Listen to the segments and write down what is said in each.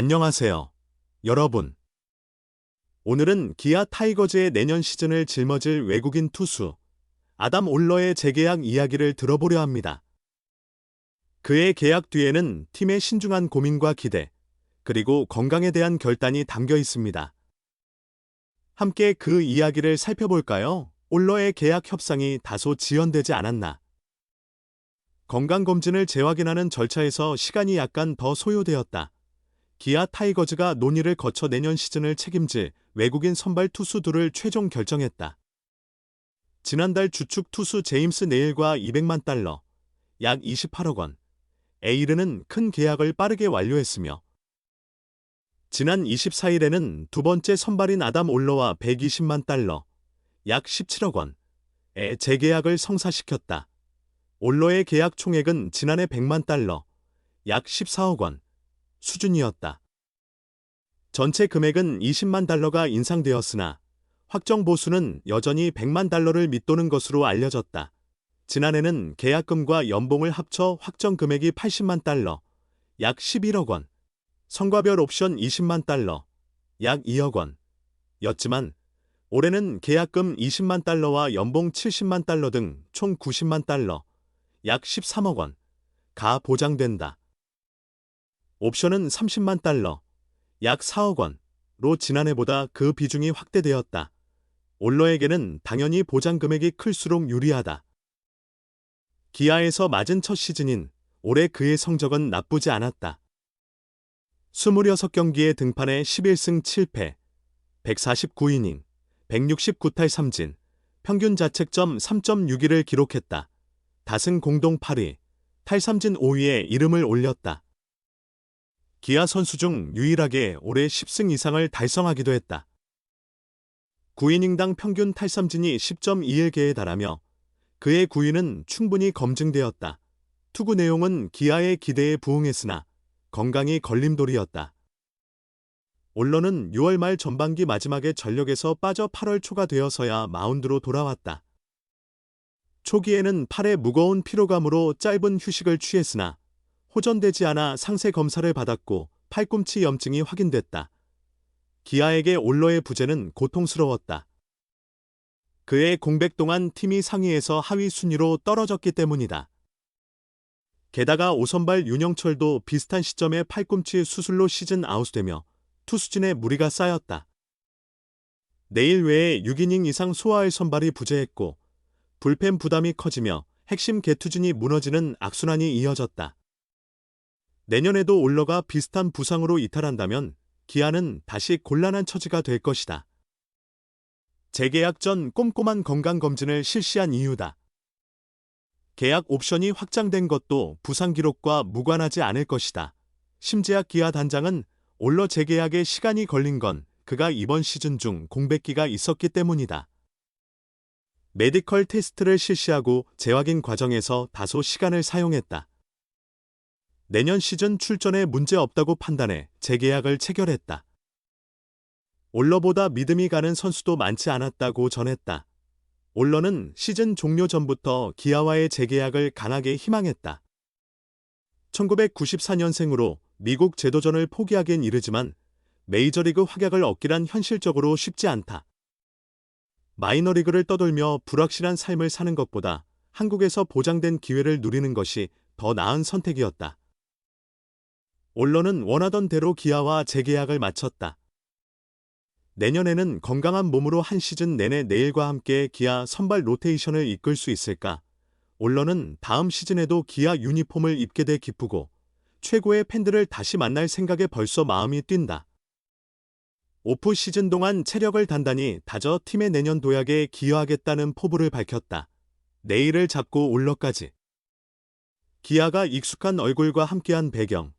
안녕하세요, 여러분. 오늘은 기아 타이거즈의 내년 시즌을 짊어질 외국인 투수 아담 올러의 재계약 이야기를 들어보려 합니다. 그의 계약 뒤에는 팀의 신중한 고민과 기대, 그리고 건강에 대한 결단이 담겨 있습니다. 함께 그 이야기를 살펴볼까요? 올러의 계약 협상이 다소 지연되지 않았나? 건강검진을 재확인하는 절차에서 시간이 약간 더 소요되었다. 기아 타이거즈가 논의를 거쳐 내년 시즌을 책임질 외국인 선발 투수 둘을 최종 결정했다. 지난달 주축 투수 제임스 네일과 $200만, 약 28억 원에 이르는 큰 계약을 빠르게 완료했으며, 지난 24일에는 두 번째 선발인 아담 올러와 $120만, 약 17억 원의 재계약을 성사시켰다. 올러의 계약 총액은 지난해 $100만, 약 14억 원 수준이었다. 전체 금액은 $20만 인상되었으나 확정 보수는 여전히 $100만 밑도는 것으로 알려졌다. 지난해는 계약금과 연봉을 합쳐 확정 금액이 $80만, 약 11억 원, 성과별 옵션 $20만, 약 2억 원이었지만 올해는 계약금 $20만 연봉 $70만 등 총 $90만, 약 13억 원가 보장된다. 옵션은 $30만, 약 4억 원로 지난해보다 그 비중이 확대되었다. 올러에게는 당연히 보장 금액이 클수록 유리하다. 기아에서 맞은 첫 시즌인 올해 그의 성적은 나쁘지 않았다. 26경기에 등판해 11승 7패, 149이닝, 169탈 3진, 평균 자책점 3.61을 기록했다. 다승 공동 8위, 탈삼진 5위에 이름을 올렸다. 기아 선수 중 유일하게 올해 10승 이상을 달성하기도 했다. 9이닝당 평균 탈삼진이 10.21개에 달하며 그의 9위는 충분히 검증되었다. 투구 내용은 기아의 기대에 부응했으나 건강이 걸림돌이었다. 올러는 6월 말 전반기 마지막에 전력에서 빠져 8월 초가 되어서야 마운드로 돌아왔다. 초기에는 팔에 무거운 피로감으로 짧은 휴식을 취했으나 호전되지 않아 상세 검사를 받았고 팔꿈치 염증이 확인됐다. 기아에게 올러의 부재는 고통스러웠다. 그의 공백 동안 팀이 상위에서 하위 순위로 떨어졌기 때문이다. 게다가 5선발 윤영철도 비슷한 시점에 팔꿈치 수술로 시즌 아웃되며 투수진에 무리가 쌓였다. 내일 외에 6이닝 이상 소화할 선발이 부재했고 불펜 부담이 커지며 핵심 개투진이 무너지는 악순환이 이어졌다. 내년에도 올러가 비슷한 부상으로 이탈한다면 기아는 다시 곤란한 처지가 될 것이다. 재계약 전 꼼꼼한 건강검진을 실시한 이유다. 계약 옵션이 확장된 것도 부상 기록과 무관하지 않을 것이다. 심재학 기아 단장은 올러 재계약에 시간이 걸린 건 그가 이번 시즌 중 공백기가 있었기 때문이다. 메디컬 테스트를 실시하고 재확인 과정에서 다소 시간을 사용했다. 내년 시즌 출전에 문제 없다고 판단해 재계약을 체결했다. 올러보다 믿음이 가는 선수도 많지 않았다고 전했다. 올러는 시즌 종료 전부터 기아와의 재계약을 강하게 희망했다. 1994년생으로 미국 제도전을 포기하기엔 이르지만 메이저리그 확약을 얻기란 현실적으로 쉽지 않다. 마이너리그를 떠돌며 불확실한 삶을 사는 것보다 한국에서 보장된 기회를 누리는 것이 더 나은 선택이었다. 올러는 원하던 대로 기아와 재계약을 마쳤다. 내년에는 건강한 몸으로 한 시즌 내내 내일과 함께 기아 선발 로테이션을 이끌 수 있을까? 올러는 다음 시즌에도 기아 유니폼을 입게 돼 기쁘고 최고의 팬들을 다시 만날 생각에 벌써 마음이 뛴다. 오프 시즌 동안 체력을 단단히 다져 팀의 내년 도약에 기여하겠다는 포부를 밝혔다. 내일을 잡고 올러까지. 기아가 익숙한 얼굴과 함께한 배경.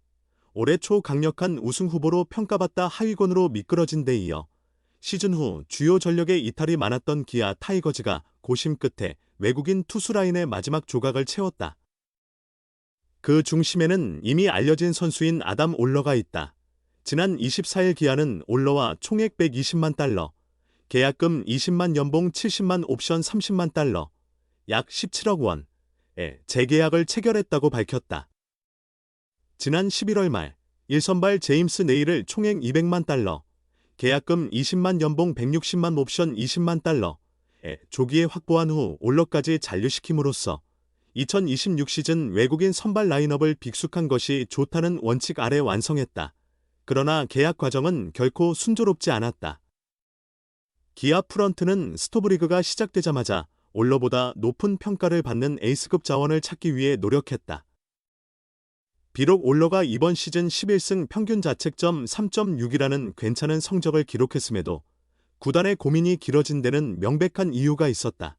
올해 초 강력한 우승 후보로 평가받다 하위권으로 미끄러진 데 이어 시즌 후 주요 전력의 이탈이 많았던 기아 타이거즈가 고심 끝에 외국인 투수 라인의 마지막 조각을 채웠다. 그 중심에는 이미 알려진 선수인 아담 올러가 있다. 지난 24일 기아는 올러와 총액 $120만, 계약금 $20만 연봉 $70만 옵션 $30만, 약 17억 원의 재계약을 체결했다고 밝혔다. 지난 11월 말 1선발 제임스 네일을 총액 200만 달러, 계약금 20만 연봉 160만 옵션 20만 달러에 조기에 확보한 후 올러까지 잔류시킴으로써 2026 시즌 외국인 선발 라인업을 빅숙한 것이 좋다는 원칙 아래 완성했다. 그러나 계약 과정은 결코 순조롭지 않았다. 기아 프런트는 스토브리그가 시작되자마자 올러보다 높은 평가를 받는 에이스급 자원을 찾기 위해 노력했다. 비록 올러가 이번 시즌 11승 평균 자책점 3.6이라는 괜찮은 성적을 기록했음에도 구단의 고민이 길어진 데는 명백한 이유가 있었다.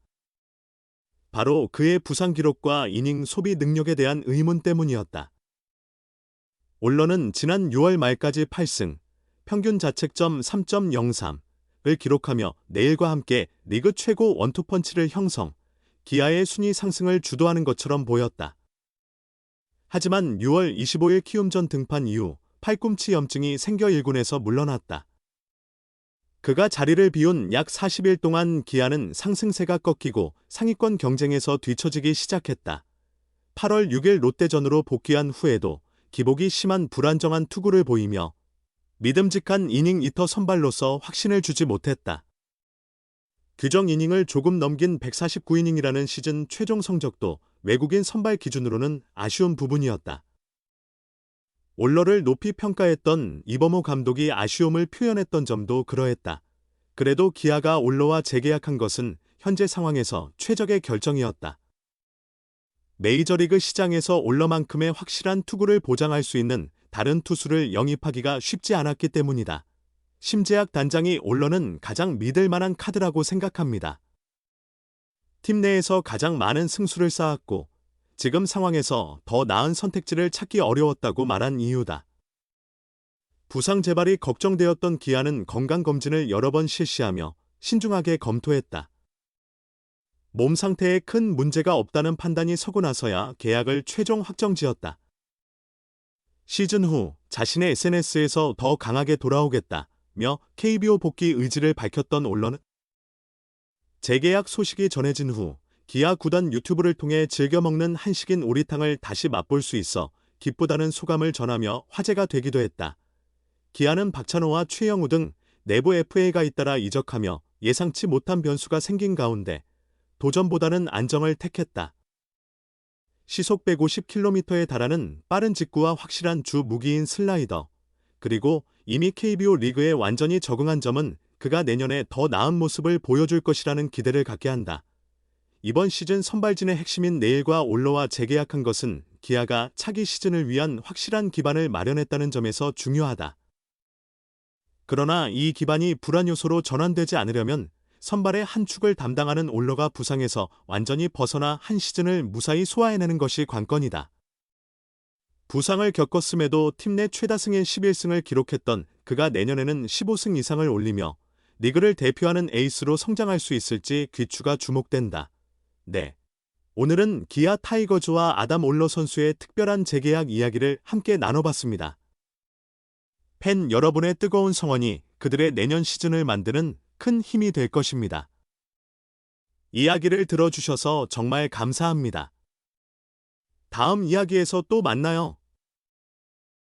바로 그의 부상 기록과 이닝 소비 능력에 대한 의문 때문이었다. 올러는 지난 6월 말까지 8승, 평균 자책점 3.03을 기록하며 네일과 함께 리그 최고 원투펀치를 형성, 기아의 순위 상승을 주도하는 것처럼 보였다. 하지만 6월 25일 키움전 등판 이후 팔꿈치 염증이 생겨 1군에서 물러났다. 그가 자리를 비운 약 40일 동안 기아는 상승세가 꺾이고 상위권 경쟁에서 뒤처지기 시작했다. 8월 6일 롯데전으로 복귀한 후에도 기복이 심한 불안정한 투구를 보이며 믿음직한 이닝 이터 선발로서 확신을 주지 못했다. 규정 이닝을 조금 넘긴 149이닝이라는 시즌 최종 성적도 외국인 선발 기준으로는 아쉬운 부분이었다. 올러를 높이 평가했던 이범호 감독이 아쉬움을 표현했던 점도 그러했다. 그래도 기아가 올러와 재계약한 것은 현재 상황에서 최적의 결정이었다. 메이저리그 시장에서 올러만큼의 확실한 투구를 보장할 수 있는 다른 투수를 영입하기가 쉽지 않았기 때문이다. 심재학 단장이 올러는 가장 믿을 만한 카드라고 생각합니다. 팀 내에서 가장 많은 승수를 쌓았고 지금 상황에서 더 나은 선택지를 찾기 어려웠다고 말한 이유다. 부상 재발이 걱정되었던 기아는 건강검진을 여러 번 실시하며 신중하게 검토했다. 몸 상태에 큰 문제가 없다는 판단이 서고 나서야 계약을 최종 확정지었다. 시즌 후 자신의 SNS에서 더 강하게 돌아오겠다며 KBO 복귀 의지를 밝혔던 올러는 재계약 소식이 전해진 후 기아 구단 유튜브를 통해 즐겨 먹는 한식인 오리탕을 다시 맛볼 수 있어 기쁘다는 소감을 전하며 화제가 되기도 했다. 기아는 박찬호와 최영우 등 내부 FA가 잇따라 이적하며 예상치 못한 변수가 생긴 가운데 도전보다는 안정을 택했다. 시속 150km에 달하는 빠른 직구와 확실한 주 무기인 슬라이더, 그리고 이미 KBO 리그에 완전히 적응한 점은 그가 내년에 더 나은 모습을 보여줄 것이라는 기대를 갖게 한다. 이번 시즌 선발진의 핵심인 네일과 올러와 재계약한 것은 기아가 차기 시즌을 위한 확실한 기반을 마련했다는 점에서 중요하다. 그러나 이 기반이 불안 요소로 전환되지 않으려면 선발의 한 축을 담당하는 올러가 부상에서 완전히 벗어나 한 시즌을 무사히 소화해내는 것이 관건이다. 부상을 겪었음에도 팀 내 최다승인 11승을 기록했던 그가 내년에는 15승 이상을 올리며 리그를 대표하는 에이스로 성장할 수 있을지 귀추가 주목된다. 네. 오늘은 기아 타이거즈와 아담 올러 선수의 특별한 재계약 이야기를 함께 나눠봤습니다. 팬 여러분의 뜨거운 성원이 그들의 내년 시즌을 만드는 큰 힘이 될 것입니다. 이야기를 들어주셔서 정말 감사합니다. 다음 이야기에서 또 만나요.